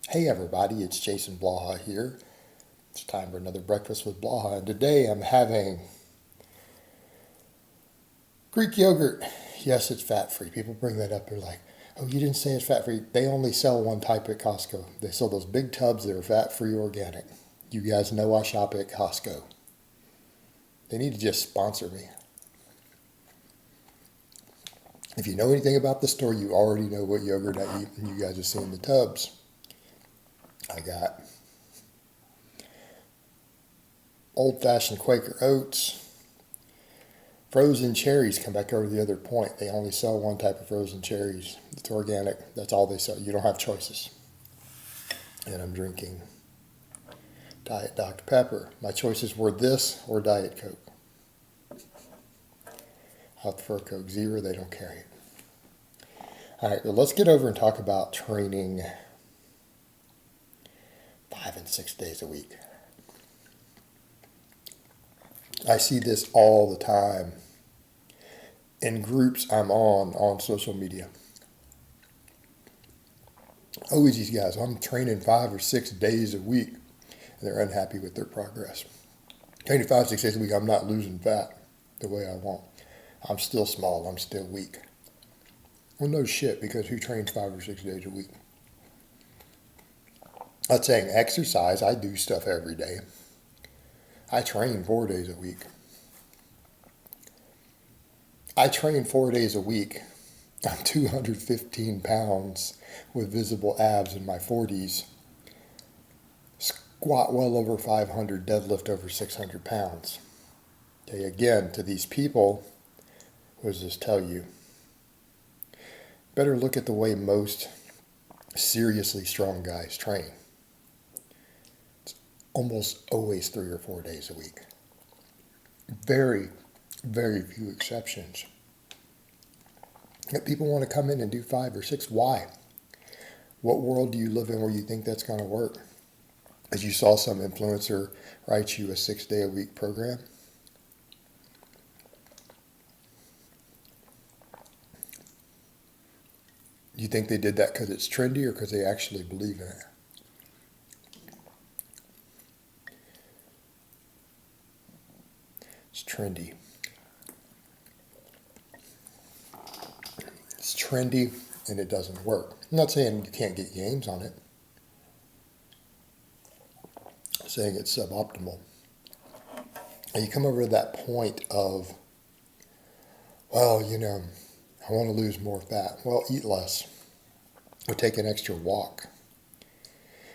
Hey everybody, it's Jason Blaha here. It's time for another breakfast with Blaha, and today I'm having Greek yogurt. Yes, it's fat-free. People bring that up. They're like, oh, you didn't say it's fat-free. They only sell one type at Costco. They sell those big tubs that are fat-free organic. You guys know I shop at Costco. They need to just sponsor me. If you know anything about the store, you already know what yogurt I eat, and you guys have seen the tubs. I got old-fashioned Quaker oats. Frozen cherries, come back over to the other point. They only sell one type of frozen cherries. It's organic. That's all they sell. You don't have choices. And I'm drinking Diet Dr. Pepper. My choices were this or Diet Coke. I prefer Coke Zero. They don't carry it. All right, well, let's get over and talk about training 5 and 6 days a week. I see this all the time in groups I'm on social media. Always these guys, I'm training 5 or 6 days a week, and they're unhappy with their progress. Training 5, 6 days a week, I'm not losing fat the way I want. I'm still small, I'm still weak. Well, no shit, because who trains 5 or 6 days a week? I'm not saying exercise, I do stuff every day. I train 4 days a week. I train 4 days a week. I'm 215 pounds with visible abs in my 40s. Squat well over 500, deadlift over 600 pounds. Okay, again, to these people, what does this tell you? Better look at the way most seriously strong guys train. It's almost always 3 or 4 days a week. Very, very few exceptions. Yet people want to come in and do 5 or 6. Why? What world do you live in where you think that's going to work? As you saw some influencer write you a 6-day-a-week program. You think they did that because it's trendy or because they actually believe in it? It's trendy. It's trendy and it doesn't work. I'm not saying you can't get gains on it. I'm saying it's suboptimal. And you come over to that point of, well, I want to lose more fat. Well, eat less or take an extra walk.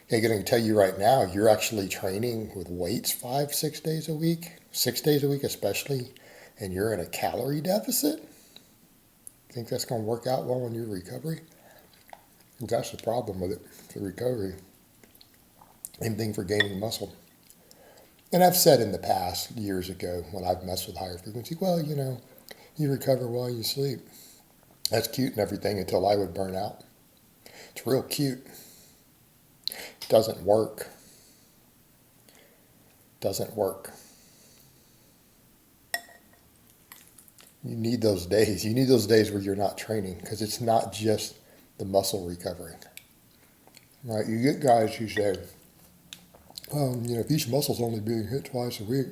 Okay, I'm going to tell you right now, you're actually training with weights 5, 6 days a week, 6 days a week especially, and you're in a calorie deficit. Think that's going to work out well in your recovery? That's the problem with it, for recovery. Same thing for gaining muscle. And I've said in the past, years ago, when I've messed with higher frequency, well, you recover while you sleep. That's cute and everything until I would burn out. It's real cute. Doesn't work. Doesn't work. You need those days. You need those days where you're not training because it's not just the muscle recovering. Right? You get guys who say, well, if each muscle's only being hit twice a week,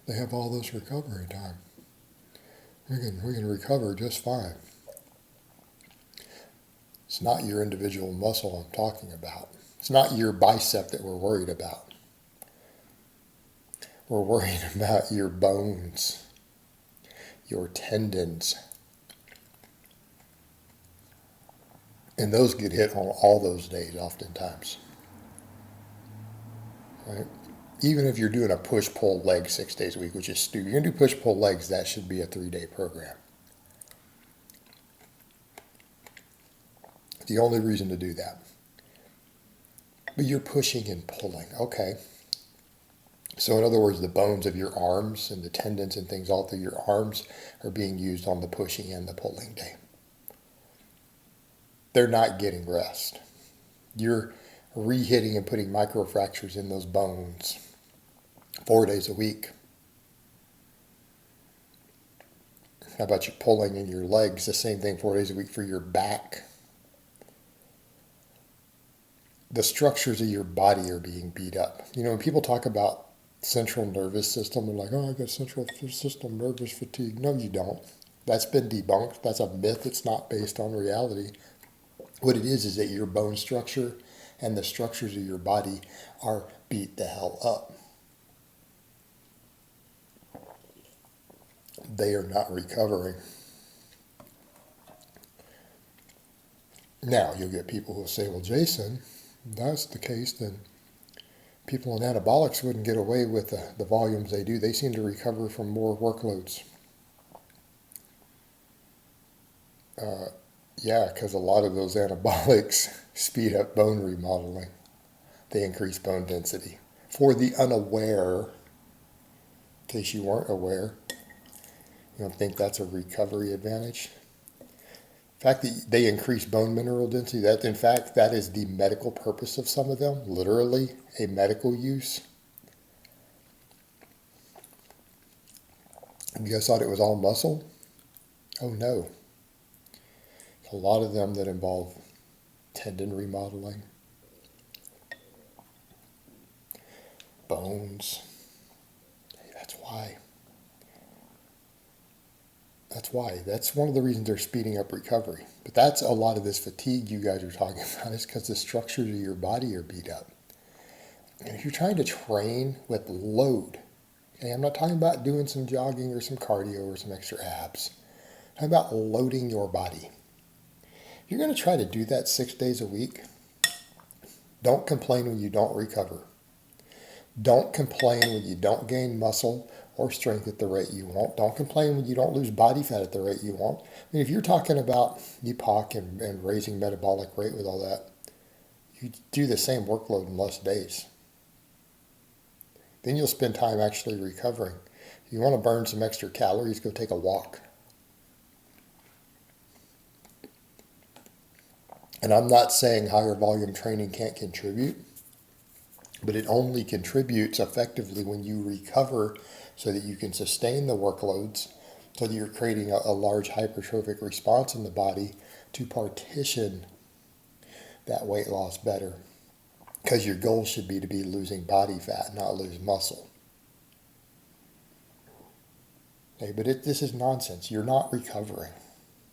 they have all this recovery time. We can recover just fine. It's not your individual muscle I'm talking about. It's not your bicep that we're worried about. We're worried about your bones, your tendons. And those get hit on all those days oftentimes. Right? Even if you're doing a push-pull leg 6 days a week, which is stupid. You're going to do push-pull legs, that should be a 3-day program. The only reason to do that. But you're pushing and pulling. Okay. So in other words, the bones of your arms and the tendons and things all through your arms are being used on the pushing and the pulling day. They're not getting rest. You're re-hitting and putting microfractures in those bones 4 days a week. How about you pulling in your legs? The same thing 4 days a week for your back. the structures of your body are being beat up. You know, when people talk about central nervous system, they're like, oh, I got central system nervous fatigue. No, you don't. That's been debunked. That's a myth. It's not based on reality. What it is that your bone structure and the structures of your body are beat the hell up. They are not recovering. Now, you'll get people who will say, well, Jason, if that's the case, then people in anabolics wouldn't get away with the volumes they do. They seem to recover from more workloads. Yeah, because a lot of those anabolics speed up bone remodeling. They increase bone density. For the unaware, in case you weren't aware, you don't think that's a recovery advantage? The fact that they increase bone mineral density, that in fact, that is the medical purpose of some of them, literally a medical use. You guys thought it was all muscle? Oh no. A lot of them that involve tendon remodeling, bones. That's why. That's one of the reasons they're speeding up recovery. But that's a lot of this fatigue you guys are talking about is because the structures of your body are beat up. And if you're trying to train with load, okay, I'm not talking about doing some jogging or some cardio or some extra abs. I'm talking about loading your body. If you're going to try to do that 6 days a week, don't complain when you don't recover. Don't complain when you don't gain muscle or strength at the rate you want. Don't complain when you don't lose body fat at the rate you want. I mean, if you're talking about EPOC and raising metabolic rate with all that, you do the same workload in less days. Then you'll spend time actually recovering. If you want to burn some extra calories, go take a walk. And I'm not saying higher volume training can't contribute, but it only contributes effectively when you recover so that you can sustain the workloads, so that you're creating a large hypertrophic response in the body to partition that weight loss better. Because your goal should be to be losing body fat, not lose muscle. Okay, but this is nonsense. You're not recovering.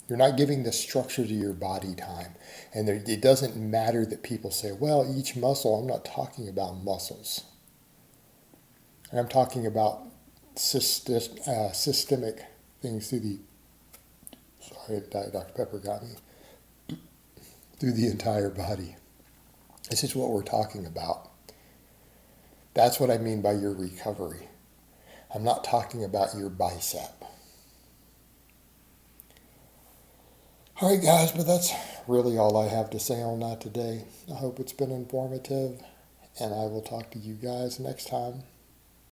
You're not giving the structure to your body time. And it doesn't matter that people say, well, each muscle, I'm not talking about muscles. I'm talking about systemic things through the, sorry, Dr. Pepper got me, through the entire body. This is what we're talking about. That's what I mean by your recovery. I'm not talking about your bicep. All right, guys, but that's really all I have to say on that today. I hope it's been informative, and I will talk to you guys next time.